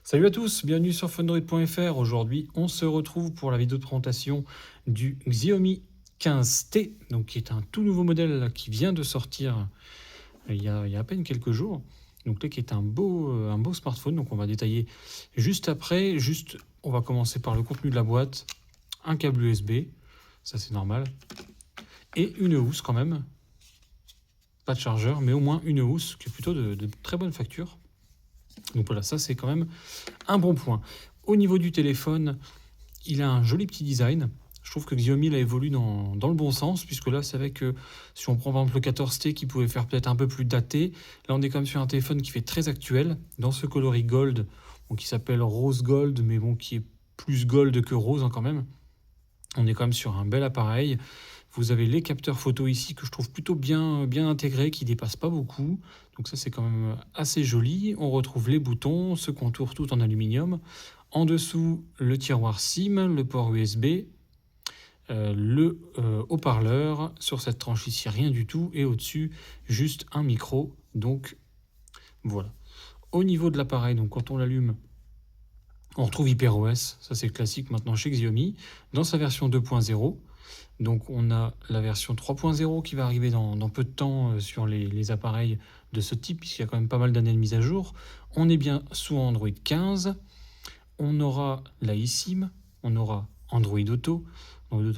Salut à tous, bienvenue sur Fundroid.fr. Aujourd'hui, on se retrouve pour la vidéo de présentation du Xiaomi 15T, donc qui est un tout nouveau modèle qui vient de sortir il y a à peine quelques jours. Donc là, qui est un beau smartphone. Donc on va détailler juste après. On va commencer par le contenu de la boîte, un câble USB, ça c'est normal, et une housse quand même. Pas de chargeur, mais au moins une housse qui est plutôt de très bonne facture. Donc voilà, ça c'est quand même un bon point. Au niveau du téléphone, il a un joli petit design. Je trouve que Xiaomi l'a évolue dans le bon sens, puisque là, c'est vrai que si on prend par exemple le 14T qui pouvait faire peut-être un peu plus daté, là on est quand même sur un téléphone qui fait très actuel, dans ce coloris gold, bon, qui s'appelle rose gold, mais bon, qui est plus gold que rose hein, quand même. On est quand même sur un bel appareil. Vous avez les capteurs photo ici que je trouve plutôt bien intégrés, qui ne dépassent pas beaucoup. Donc ça, c'est quand même assez joli. On retrouve les boutons, ce contour tout en aluminium. En dessous, le tiroir SIM, le port USB, le haut-parleur. Sur cette tranche ici, rien du tout. Et au-dessus, juste un micro. Donc voilà. Au niveau de l'appareil, donc quand on l'allume, on retrouve HyperOS. Ça, c'est classique maintenant chez Xiaomi. Dans sa version 2.0. Donc on a la version 3.0 qui va arriver dans peu de temps sur les appareils de ce type, puisqu'il y a quand même pas mal d'années de mise à jour. On est bien sous Android 15. On aura la eSIM, on aura Android Auto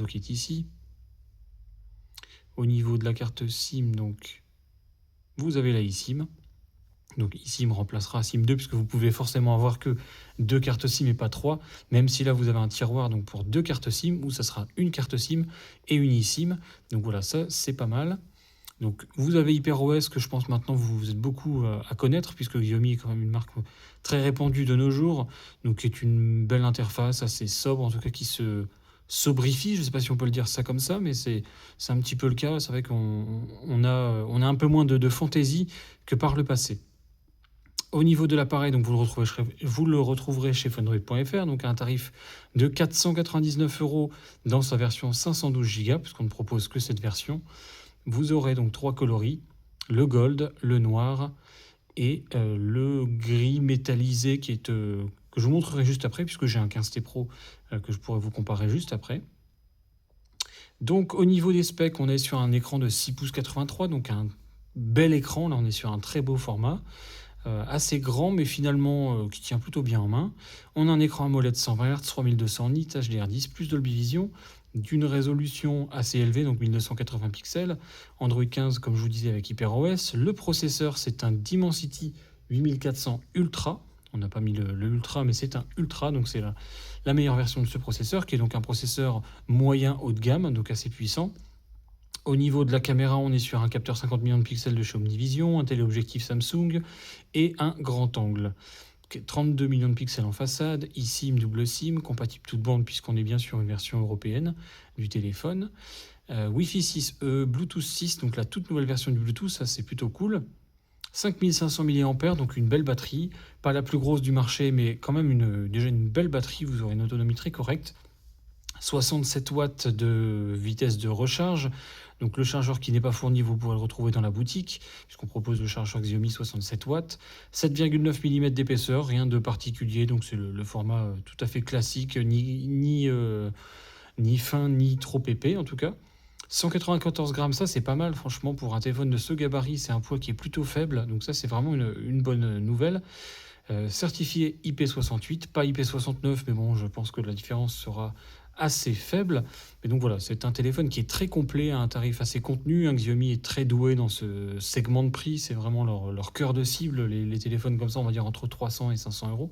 qui est ici. Au niveau de la carte SIM, donc, vous avez la eSIM. Donc eSIM remplacera SIM 2 puisque vous pouvez forcément avoir que 2 cartes SIM et pas 3, même si là vous avez un tiroir donc pour 2 cartes SIM où ça sera une carte SIM et une eSIM. Donc voilà, ça c'est pas mal. Donc vous avez HyperOS que je pense maintenant vous êtes beaucoup à connaître puisque Xiaomi est quand même une marque très répandue de nos jours, donc qui est une belle interface assez sobre en tout cas qui se sobrifie, je ne sais pas si on peut le dire ça comme ça, mais c'est un petit peu le cas. C'est vrai qu'on a un peu moins de fantaisie que par le passé. Au niveau de l'appareil, donc vous le retrouverez chez Fundroid.fr, donc à un tarif de 499 € dans sa version 512 Go, puisqu'on ne propose que cette version. Vous aurez donc 3 coloris, le gold, le noir et le gris métallisé que je vous montrerai juste après, puisque j'ai un 15T Pro que je pourrais vous comparer juste après. Donc au niveau des specs, on est sur un écran de 6 pouces 83, donc un bel écran, là on est sur un très beau format. Assez grand mais finalement qui tient plutôt bien en main. On a un écran AMOLED 120 Hz, 3200 nits, HDR10, plus Dolby Vision, d'une résolution assez élevée, donc 1280 pixels. Android 15, comme je vous disais, avec HyperOS. Le processeur, c'est un Dimensity 8400 Ultra. On n'a pas mis le Ultra, mais c'est un Ultra, donc c'est la meilleure version de ce processeur, qui est donc un processeur moyen haut de gamme, donc assez puissant. Au niveau de la caméra, on est sur un capteur 50 millions de pixels de chez Omnivision, un téléobjectif Samsung et un grand angle. 32 millions de pixels en façade, eSIM, double SIM, compatible toute bande puisqu'on est bien sur une version européenne du téléphone. Wi-Fi 6E, Bluetooth 6, donc la toute nouvelle version du Bluetooth, ça c'est plutôt cool. 5500 mAh, donc une belle batterie, pas la plus grosse du marché, mais quand même déjà une belle batterie, vous aurez une autonomie très correcte. 67 watts de vitesse de recharge. Donc le chargeur qui n'est pas fourni, vous pourrez le retrouver dans la boutique, puisqu'on propose le chargeur Xiaomi 67 watts. 7,9 mm d'épaisseur, rien de particulier, donc c'est le format tout à fait classique, ni fin, ni trop épais en tout cas. 194 grammes, ça c'est pas mal franchement pour un téléphone de ce gabarit, c'est un poids qui est plutôt faible, donc ça c'est vraiment une bonne nouvelle. Certifié IP68, pas IP69, mais bon, je pense que la différence sera assez faible. Mais donc voilà, c'est un téléphone qui est très complet à un tarif assez contenu. Xiaomi est très doué dans ce segment de prix, c'est vraiment leur cœur de cible, les téléphones comme ça, on va dire entre 300 et 500 €.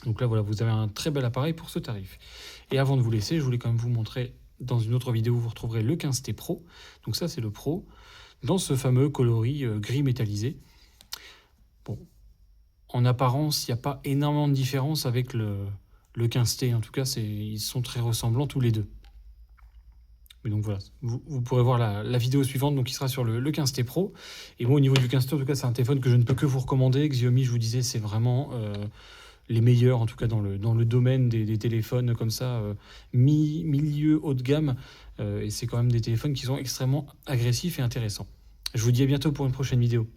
Donc là, voilà, vous avez un très bel appareil pour ce tarif. Et avant de vous laisser, je voulais quand même vous montrer, dans une autre vidéo, vous retrouverez le 15T Pro. Donc ça, c'est le Pro, dans ce fameux coloris gris métallisé. Bon, en apparence, il n'y a pas énormément de différence avec le 15T. En tout cas, ils sont très ressemblants tous les deux. Mais donc voilà, vous pourrez voir la vidéo suivante, donc qui sera sur le 15T Pro. Et moi, au niveau du 15T, en tout cas, c'est un téléphone que je ne peux que vous recommander. Xiaomi, je vous disais, c'est vraiment les meilleurs, en tout cas dans le domaine des téléphones comme ça, milieu haut de gamme. Et c'est quand même des téléphones qui sont extrêmement agressifs et intéressants. Je vous dis à bientôt pour une prochaine vidéo.